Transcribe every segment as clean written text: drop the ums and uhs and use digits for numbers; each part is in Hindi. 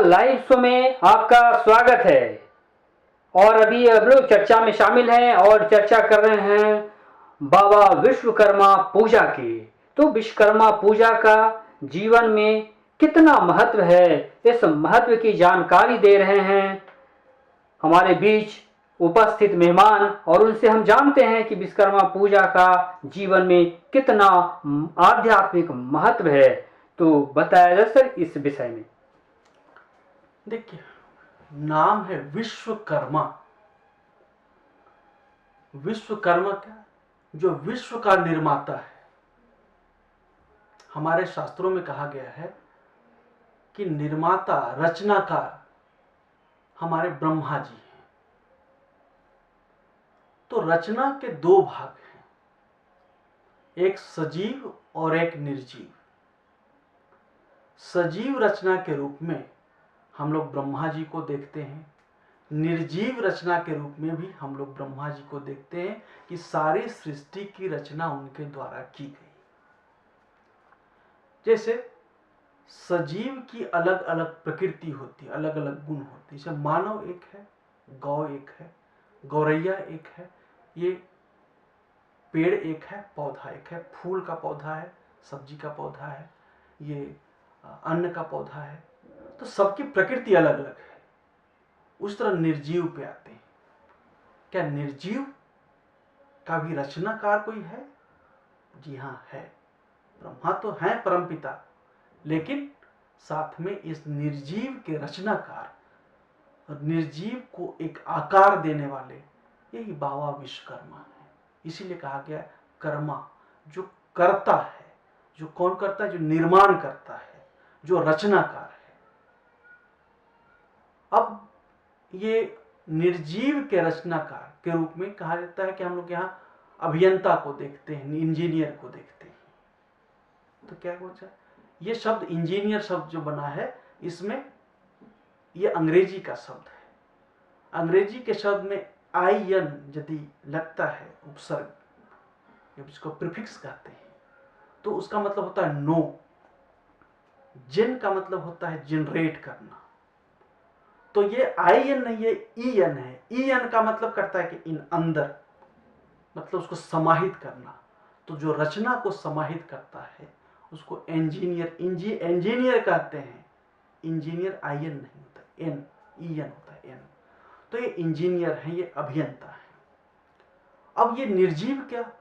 लाइव शो में आपका स्वागत है। और अभी अब लोग चर्चा में शामिल हैं और चर्चा कर रहे हैं बाबा विश्वकर्मा पूजा की। तो विश्वकर्मा पूजा का जीवन में कितना महत्व है, इस महत्व की जानकारी दे रहे हैं हमारे बीच उपस्थित मेहमान, और उनसे हम जानते हैं कि विश्वकर्मा पूजा का जीवन में कितना आध्यात्मिक महत्व है। तो बताया जा सर इस विषय में। देखिए, नाम है विश्वकर्मा। विश्वकर्मा क्या? जो विश्व का निर्माता है। हमारे शास्त्रों में कहा गया है कि निर्माता, रचनाकार हमारे ब्रह्मा जी हैं। तो रचना के दो भाग हैं, एक सजीव और एक निर्जीव। सजीव रचना के रूप में हम लोग ब्रह्मा जी को देखते हैं, निर्जीव रचना के रूप में भी हम लोग ब्रह्मा जी को देखते हैं कि सारी सृष्टि की रचना उनके द्वारा की गई। जैसे सजीव की अलग अलग प्रकृति होती है, अलग अलग गुण होते हैं। जैसे मानव एक है, गौ एक है, गौरैया एक है, ये पेड़ एक है, पौधा एक है, फूल का पौधा है, सब्जी का पौधा है, ये अन्न का पौधा है। तो सबकी प्रकृति अलग अलग है। उस तरह निर्जीव पे आते हैं। क्या निर्जीव का भी रचनाकार कोई है? जी हाँ, है। ब्रह्मा तो है परमपिता, लेकिन साथ में इस निर्जीव के रचनाकार और निर्जीव को एक आकार देने वाले यही बाबा विश्वकर्मा है। इसीलिए कहा गया कर्मा, जो करता है। जो कौन करता है? जो निर्माण करता है, जो रचनाकार है। अब ये निर्जीव के रचनाकार के रूप में कहा जाता है कि हम लोग यहाँ अभियंता को देखते हैं, इंजीनियर को देखते हैं। तो क्या कुछ है? ये शब्द इंजीनियर शब्द जो बना है, इसमें ये अंग्रेजी का शब्द है। अंग्रेजी के शब्द में आई एन यदि लगता है उपसर्ग, जब इसको प्रीफिक्स कहते हैं, तो उसका मतलब होता है नो। जेन का मतलब होता है जनरेट करना। तो ये आई एन नहीं, ये ई एन है। ई एन का मतलब करता है कि इन अंदर, मतलब उसको समाहित करना। तो जो रचना को समाहित करता है उसको इंजीनियर इंजीनियर कहते हैं। इंजीनियर आई एन नहीं होता, एन, ई एन होता है, एन। तो ये इंजीनियर है, ये अभियंता है। अब ये निर्जीव क्या?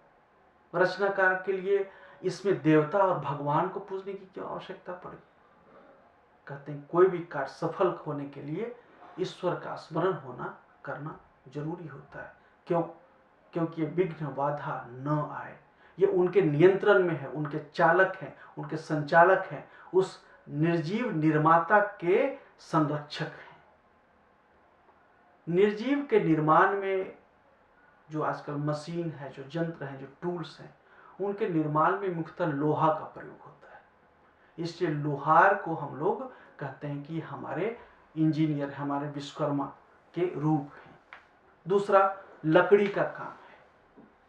रचनाकार के लिए इसमें देवता और भगवान को पूजने की क्यों आवश्यकता पड़ी? कहते हैं कोई भी कार्य सफल होने के लिए ईश्वर का स्मरण होना करना जरूरी होता है। क्यों? क्योंकि ये विघ्न बाधा न आए। ये उनके नियंत्रण में है, उनके चालक हैं, उनके संचालक हैं, उस निर्जीव निर्माता के संरक्षक हैं। निर्जीव के निर्माण में जो आजकल मशीन है, जो यंत्र हैं, जो टूल्स हैं, उनके निर्माण में मुख्यतः लोहा का प्रयोग होता है। इसलिए लोहार को हम लोग कहते हैं कि हमारे इंजीनियर, हमारे विश्वकर्मा के रूप हैं। दूसरा, लकड़ी का काम है,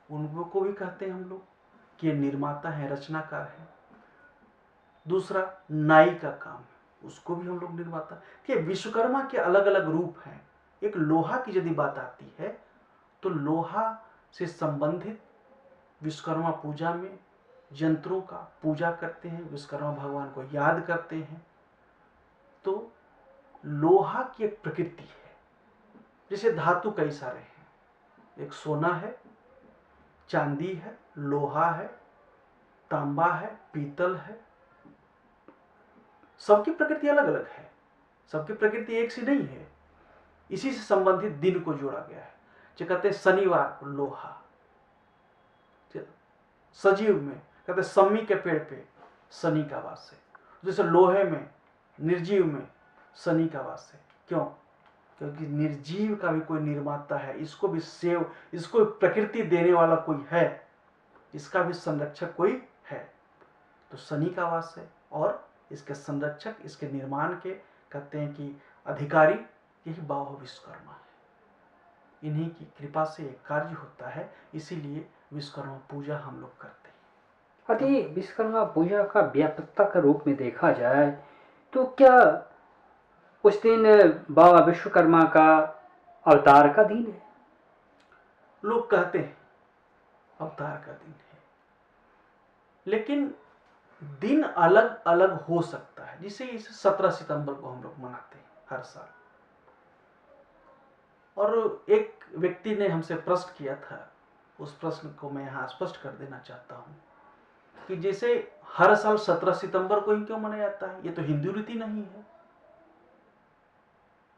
उनको भी कहते हैं हम लोग कि निर्माता है, रचनाकार है। दूसरा, नाई का काम है, उसको भी हम लोग निर्माता। कि विश्वकर्मा के अलग अलग रूप हैं। एक लोहा की यदि बात आती है तो लोहा से संबंधित विश्वकर्मा पूजा में यंत्रों का पूजा करते हैं, विश्वकर्मा भगवान को याद करते हैं। तो लोहा की एक प्रकृति है। जैसे धातु कई सारे हैं, एक सोना है, चांदी है, लोहा है, तांबा है, पीतल है। सबकी प्रकृति अलग अलग है, सबकी प्रकृति एक सी नहीं है। इसी से संबंधित दिन को जोड़ा गया है। जो कहते हैं शनिवार को लोहा, सजीव में कहते हैं सम्मी के पेड़ पे शनि का वास है। जैसे लोहे में, निर्जीव में शनि का वास है। क्यों? क्योंकि निर्जीव का भी कोई निर्माता है, इसको भी सेव, इसको प्रकृति देने वाला कोई है, इसका भी संरक्षक कोई है। तो शनि का वास है और इसके संरक्षक, इसके निर्माण के कहते हैं कि अधिकारी यही बाबा विश्वकर्मा है। इन्हीं की कृपा से एक कार्य होता है, इसीलिए विश्वकर्मा पूजा हम लोग करते हैं। यदि विश्वकर्मा पूजा का व्यापकता के रूप में देखा जाए तो क्या उस दिन बाबा विश्वकर्मा का अवतार का दिन है। लोग कहते हैं अवतार का दिन है, लेकिन दिन अलग अलग हो सकता है। जिसे इस 17 सितंबर को हम लोग मनाते हैं हर साल। और एक व्यक्ति ने हमसे प्रश्न किया था, उस प्रश्न को मैं यहाँ स्पष्ट कर देना चाहता हूँ कि जैसे हर साल 17 सितंबर को ही क्यों मनाया जाता है, ये तो हिंदू रीति नहीं है।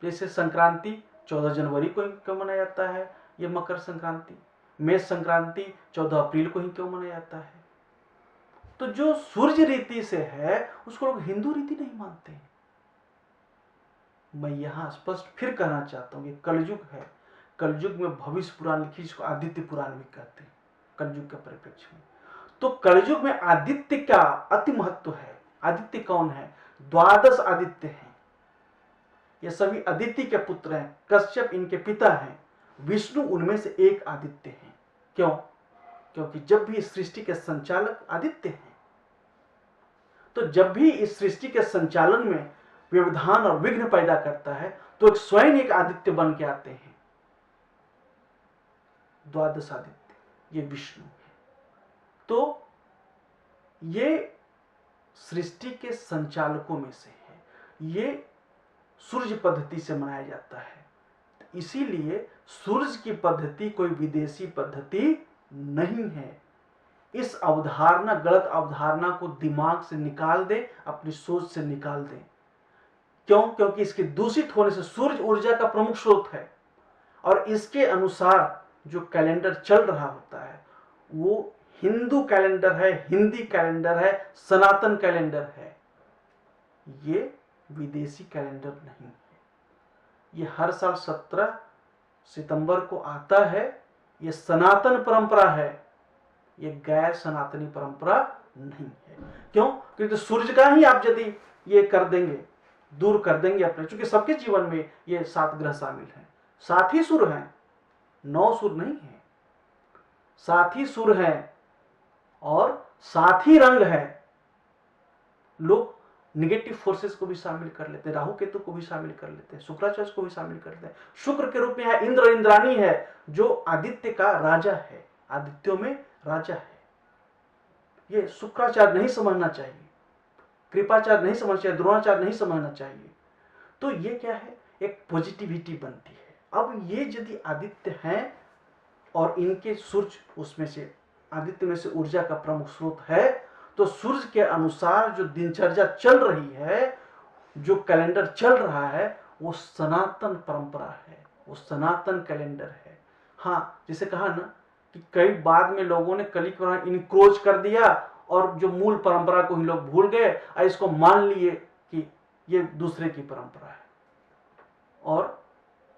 जैसे संक्रांति 14 जनवरी को ही क्यों मनाया जाता है, ये मकर संक्रांति। मेष संक्रांति 14 अप्रैल को ही क्यों मनाया जाता है। तो जो सूर्य रीति से है उसको लोग हिंदू रीति नहीं मानते हैं। मैं यहां स्पष्ट फिर कहना चाहता हूं, ये कलयुग है। कलयुग में भविष्य पुराण लिखी, जिसको आदित्य पुराण भी कहते हैं कलयुग के परिप्रेक्ष्य में। तो कलयुग में आदित्य का अति महत्व है। आदित्य कौन है? 12 आदित्य हैं। ये सभी आदित्य के पुत्र हैं। कश्यप इनके पिता हैं, विष्णु उनमें से एक आदित्य हैं। क्यों? क्योंकि जब भी इस सृष्टि के संचालक आदित्य हैं, तो जब भी इस सृष्टि के संचालन में व्यवधान और विघ्न पैदा करता है तो एक स्वयं एक आदित्य बन के आते हैं। 12 आदित्य ये विष्णु है। तो ये सृष्टि के संचालकों में से है। ये सूर्य पद्धति से मनाया जाता है। इसीलिए सूर्य की पद्धति कोई विदेशी पद्धति नहीं है। इस अवधारणा, गलत अवधारणा को दिमाग से निकाल दे, अपनी सोच से निकाल दे। क्यों? क्योंकि इसके दूषित होने से सूर्य ऊर्जा का प्रमुख स्रोत है और इसके अनुसार जो कैलेंडर चल रहा होता है वो हिंदू कैलेंडर है, हिंदी कैलेंडर है, सनातन कैलेंडर है। ये विदेशी कैलेंडर नहीं है। ये हर साल 17 सितंबर को आता है। ये सनातन परंपरा है, ये गैर सनातनी परंपरा नहीं है। क्यों? क्योंकि तो सूर्य का ही आप यदि ये कर देंगे, दूर कर देंगे अपने, क्योंकि सबके जीवन में ये 7 ग्रह शामिल हैं। 7 ही सुर हैं, 9 सुर नहीं है। 7 ही सुर हैं और 7 ही रंग है। लोग निगेटिव फोर्सेस को भी शामिल कर लेते हैं, राहु केतु को भी शामिल कर लेते हैं, शुक्राचार्य को भी शामिल करते हैं। शुक्र के रूप में है इंद्र, इंद्राणी है, जो आदित्य का राजा है, आदित्यों में राजा है। ये शुक्राचार्य नहीं समझना चाहिए, कृपाचार्य नहीं समझना चाहिए, द्रोणाचार्य नहीं समझना चाहिए। तो ये क्या है? एक पॉजिटिविटी बनती है। अब ये यदि आदित्य हैं और इनके सूर्य उसमें से, आदित्य में से ऊर्जा का प्रमुख स्रोत है, तो सूर्य के अनुसार जो दिनचर्या चल रही है, जो कैलेंडर चल रहा है, वो सनातन परंपरा है, वो सनातन कैलेंडर है। हाँ, जिसे कहा ना कि कई बाद में लोगों ने कली इनक्रोच कर दिया और जो मूल परंपरा को ही लोग भूल गए और इसको मान लिए कि ये दूसरे की परंपरा है। और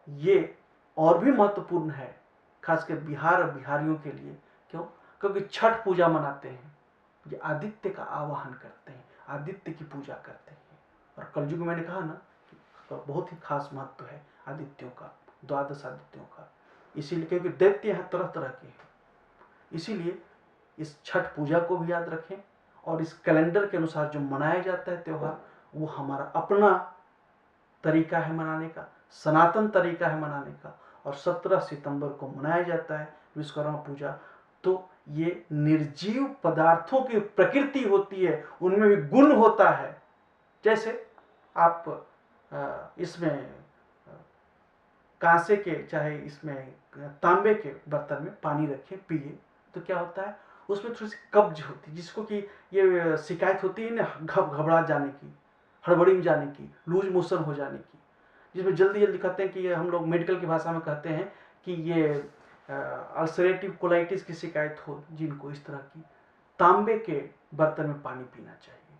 ये और भी महत्वपूर्ण है, खासकर बिहार और बिहारियों के लिए। क्यों? क्योंकि छठ पूजा मनाते हैं, ये आदित्य का आवाहन करते हैं, आदित्य की पूजा करते हैं। और कलयुग में मैंने कहा ना कि बहुत ही खास महत्व है आदित्यों का, 12 आदित्यों का। इसीलिए क्योंकि दैत्य यहाँ तरह तरह के हैं, इसीलिए इस छठ पूजा को भी याद रखें। और इस कैलेंडर के अनुसार जो मनाया जाता है त्यौहार, वो हमारा अपना तरीका है मनाने का, सनातन तरीका है मनाने का। और 17 सितंबर को मनाया जाता है विश्वकर्मा पूजा। तो ये निर्जीव पदार्थों की प्रकृति होती है, उनमें भी गुण होता है। जैसे आप इसमें कांसे के, चाहे इसमें तांबे के बर्तन में पानी रखें, पिए, तो क्या होता है? उसमें थोड़ी सी कब्ज होती है, जिसको कि ये शिकायत होती है ना, घबरा जाने की, हड़बड़ी में जाने की, लूज मोशन हो जाने की, जिसमें जल्दी जल्दी कहते हैं कि ये हम लोग मेडिकल की भाषा में कहते हैं कि ये अल्सरेटिव कोलाइटिस की शिकायत हो जिनको, इस तरह की, तांबे के बर्तन में पानी पीना चाहिए।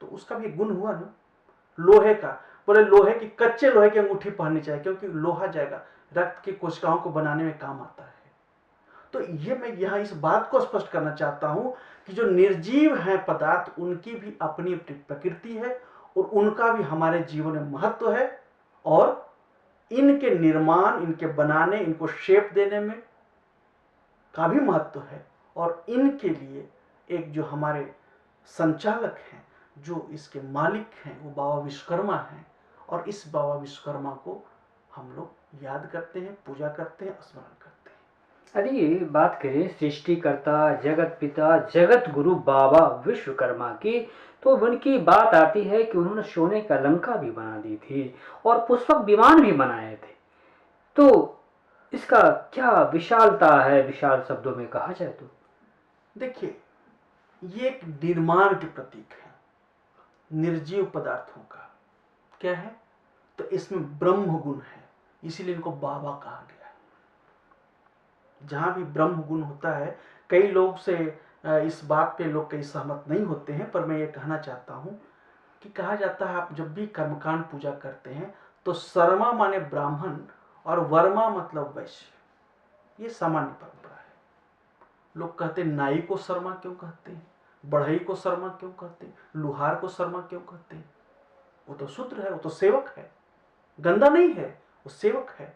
तो उसका भी गुण हुआ ना। लोहे का, बोले लोहे की, कच्चे लोहे की अंगूठी पहननी चाहिए, क्योंकि लोहा जाएगा, रक्त की कोशिकाओं को बनाने में काम आता है। तो ये मैं यहाँ इस बात को स्पष्ट करना चाहता हूं कि जो निर्जीव हैं पदार्थ, उनकी भी अपनी अपनी प्रकृति है और उनका भी हमारे जीवन में महत्व है। और इनके निर्माण, इनके बनाने, इनको शेप देने में का भी महत्व है। और इनके लिए एक जो हमारे संचालक हैं, जो इसके मालिक हैं, वो बाबा विश्वकर्मा हैं। और इस बाबा विश्वकर्मा को हम लोग याद करते हैं, पूजा करते हैं, स्मरण करते हैं। यदि ये बात करें सृष्टिकर्ता, जगत पिता, जगत गुरु बाबा विश्वकर्मा की, तो उनकी बात आती है कि उन्होंने सोने का लंका भी बना दी थी और पुष्पक विमान भी बनाए थे। तो इसका क्या विशालता है, विशाल शब्दों में कहा जाए तो? देखिए, ये एक निर्माण के प्रतीक है, निर्जीव पदार्थों का। क्या है? तो इसमें ब्रह्म गुण है, इसीलिए इनको बाबा कहा गया है। जहां भी ब्रह्म गुण होता है, कई लोग से इस बात पे लोग कई सहमत नहीं होते हैं, पर मैं ये कहना चाहता हूं कि कहा जाता है आप जब भी कर्मकांड पूजा करते हैं तो शर्मा माने ब्राह्मण और वर्मा मतलब वैश्य। ये सामान्य परंपरा है। लोग कहते हैं नाई को शर्मा क्यों कहते हैं, बढ़ई को शर्मा क्यों कहते हैं, लुहार को शर्मा क्यों कहते हैं? वो तो शूद्र है, वो तो सेवक है, गंदा नहीं है, वो सेवक है,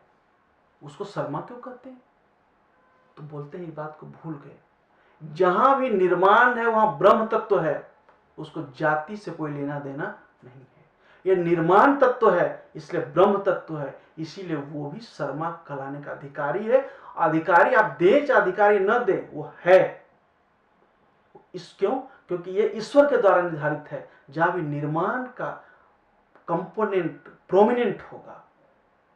उसको शर्मा क्यों कहते हैं? तो बोलते हैं इस बात को भूल गए। जहां भी निर्माण है वहां ब्रह्म तत्व है, उसको जाति से कोई लेना देना नहीं है। यह निर्माण तत्व है, इसलिए ब्रह्म तत्व है, इसीलिए वो भी शर्मा कहलाने का अधिकारी है। अधिकारी आप दे चाहे अधिकारी न दे, वो है। इस क्यों? क्योंकि ये ईश्वर के द्वारा निर्धारित है। जहां भी निर्माण का कंपोनेंट प्रोमिनेंट होगा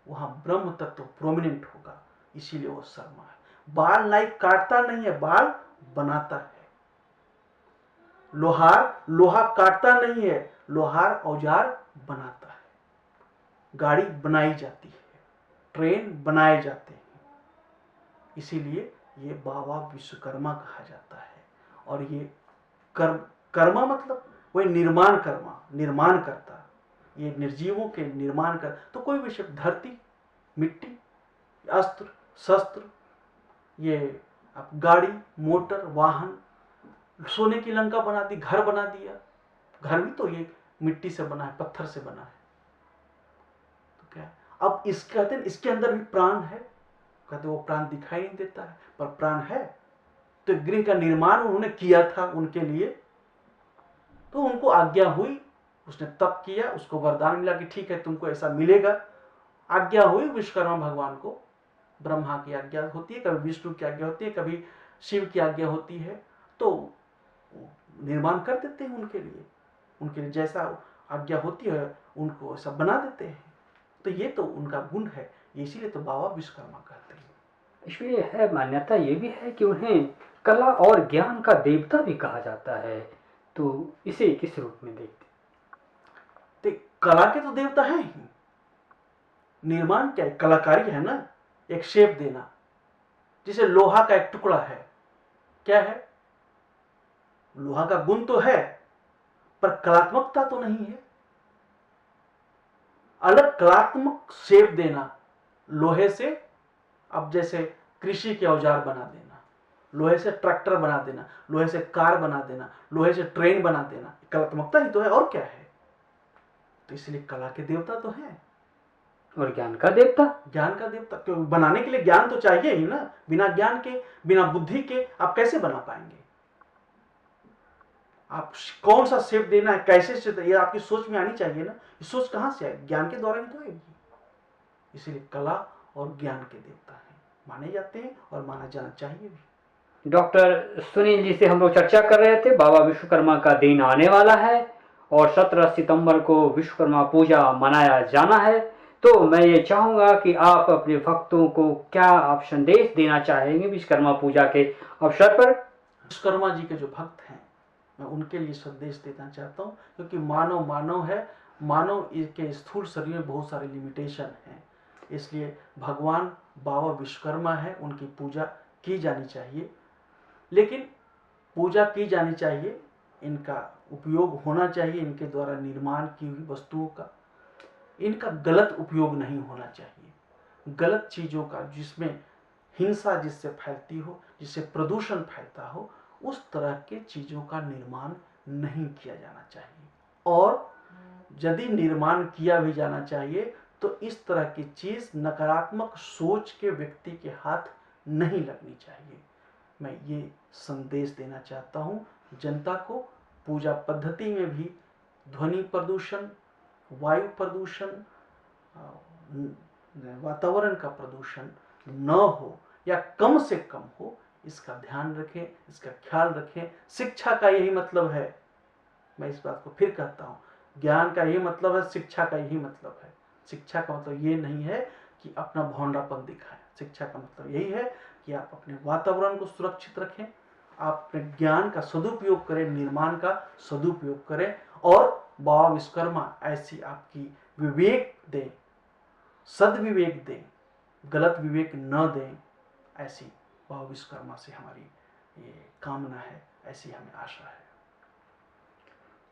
वहां ब्रह्म तत्व प्रोमिनेंट होगा, इसीलिए वो शर्मा है। बाल नाई काटता नहीं है, बाल बनाता है। लोहार लोहा काटता नहीं है, लोहार औजार बनाता है। गाड़ी बनाई जाती है, ट्रेन बनाए जाते हैं, इसीलिए ये बाबा विश्वकर्मा कहा जाता है। और ये कर्मा मतलब वही निर्माण कर्मा, निर्माण करता, ये निर्जीवों के निर्माण कर। तो कोई भी शब्द, धरती, मिट्टी, अस्त्र, शस्त्र, ये आप गाड़ी, मोटर, वाहन, सोने की लंका बना दी, घर बना दिया। घर भी तो ये मिट्टी से बना है, पत्थर से बना है। तो क्या अब इस कहते हैं इसके अंदर भी प्राण है, कहते वो प्राण दिखाई नहीं देता है, पर प्राण है। तो गृह का निर्माण उन्होंने किया था उनके लिए, तो उनको आज्ञा हुई, उसने तप किया, उसको वरदान मिला कि ठीक है तुमको ऐसा मिलेगा। आज्ञा हुई विश्वकर्मा भगवान को, ब्रह्मा की आज्ञा होती है, कभी विष्णु की आज्ञा होती है, कभी शिव की आज्ञा होती है, तो निर्माण कर देते हैं उनके लिए जैसा आज्ञा होती है उनको ऐसा बना देते हैं। तो ये तो उनका गुण है, इसीलिए तो बाबा विश्वकर्मा कहते हैं। इसलिए है, मान्यता ये भी है कि उन्हें कला और ज्ञान का देवता भी कहा जाता है। तो इसे किस रूप में देखते? तो कला के तो देवता है ही। निर्माण क्या है? कलाकारी है ना, एक शेप देना। जैसे लोहा का एक टुकड़ा है, क्या है? लोहा का गुण तो है, पर कलात्मकता तो नहीं है। अलग कलात्मक शेप देना लोहे से। अब जैसे कृषि के औजार बना देना, लोहे से ट्रैक्टर बना देना, लोहे से कार बना देना, लोहे से ट्रेन बना देना, कलात्मकता ही तो है, और क्या है? तो इसलिए कला के देवता तो है। और ज्ञान का देवता? ज्ञान का देवता क्यों? बनाने के लिए ज्ञान तो चाहिए ही ना। बिना ज्ञान के, बिना बुद्धि के आप कैसे बना पाएंगे? आप कौन सा शेप देना है, कैसे शेप, ये आपकी सोच में आनी चाहिए ना। ये सोच कहां से आएगी? ज्ञान के द्वारा ही तो आएगी। इसलिए कला और ज्ञान के देवता हैं, माने जाते हैं और माना जाना चाहिए भी। डॉक्टर सुनील जी से हम लोग चर्चा कर रहे थे, बाबा विश्वकर्मा का दिन आने वाला है और 17 सितंबर को विश्वकर्मा पूजा मनाया जाना है। तो मैं ये चाहूँगा कि आप अपने भक्तों को क्या आप संदेश देना चाहेंगे विश्वकर्मा पूजा के अवसर पर? विश्वकर्मा जी के जो भक्त हैं, मैं उनके लिए संदेश देना चाहता हूँ, क्योंकि मानव मानव है, मानव के स्थूल शरीर में बहुत सारे लिमिटेशन हैं। इसलिए भगवान बाबा विश्वकर्मा है, उनकी पूजा की जानी चाहिए। लेकिन पूजा की जानी चाहिए, इनका उपयोग होना चाहिए, इनके द्वारा निर्माण की हुई वस्तुओं का, इनका गलत उपयोग नहीं होना चाहिए। गलत चीज़ों का, जिसमें हिंसा जिससे फैलती हो, जिससे प्रदूषण फैलता हो, उस तरह के चीज़ों का निर्माण नहीं किया जाना चाहिए। और यदि निर्माण किया भी जाना चाहिए तो इस तरह की चीज़ नकारात्मक सोच के व्यक्ति के हाथ नहीं लगनी चाहिए। मैं ये संदेश देना चाहता हूँ जनता को। पूजा पद्धति में भी ध्वनि प्रदूषण, वायु प्रदूषण, वातावरण का प्रदूषण न हो या कम से कम हो, इसका ध्यान रखें, इसका ख्याल रखें। शिक्षा का यही मतलब है, मैं इस बात को फिर कहता हूँ, ज्ञान का यही मतलब है, शिक्षा का यही मतलब है। शिक्षा का मतलब ये नहीं है कि अपना भौंडापन दिखाएं, शिक्षा का मतलब यही है कि आप अपने वातावरण को सुरक्षित रखें, आप अपने ज्ञान का सदुपयोग करें, निर्माण का सदुपयोग करें, और बाबा विश्वकर्मा ऐसी आपकी विवेक दें, सदविवेक दें, गलत विवेक न दें, ऐसी बाबा विश्वकर्मा से हमारी ये कामना है, ऐसी हमें आशा है।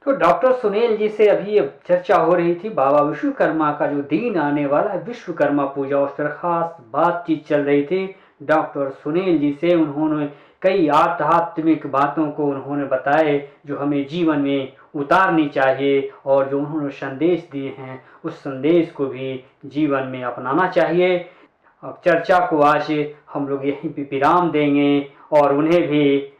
तो डॉक्टर सुनील जी से अभी चर्चा हो रही थी बाबा विश्वकर्मा का जो दिन आने वाला है, विश्वकर्मा पूजा, उस पर खास बातचीत चल रही थी डॉक्टर सुनील जी से। उन्होंने कई आध्यात्मिक बातों को उन्होंने बताए जो हमें जीवन में उतारनी चाहिए, और जो उन्होंने संदेश दिए हैं उस संदेश को भी जीवन में अपनाना चाहिए। अब चर्चा को आज हम लोग यहीं पे विराम देंगे, और उन्हें भी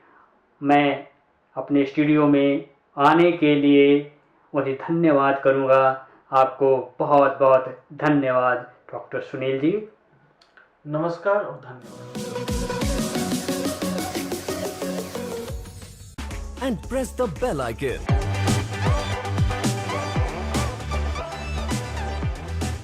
मैं अपने स्टूडियो में आने के लिए उन्हें धन्यवाद करूंगा। आपको बहुत बहुत धन्यवाद डॉक्टर सुनील जी। नमस्कार और धन्यवाद। And press the bell icon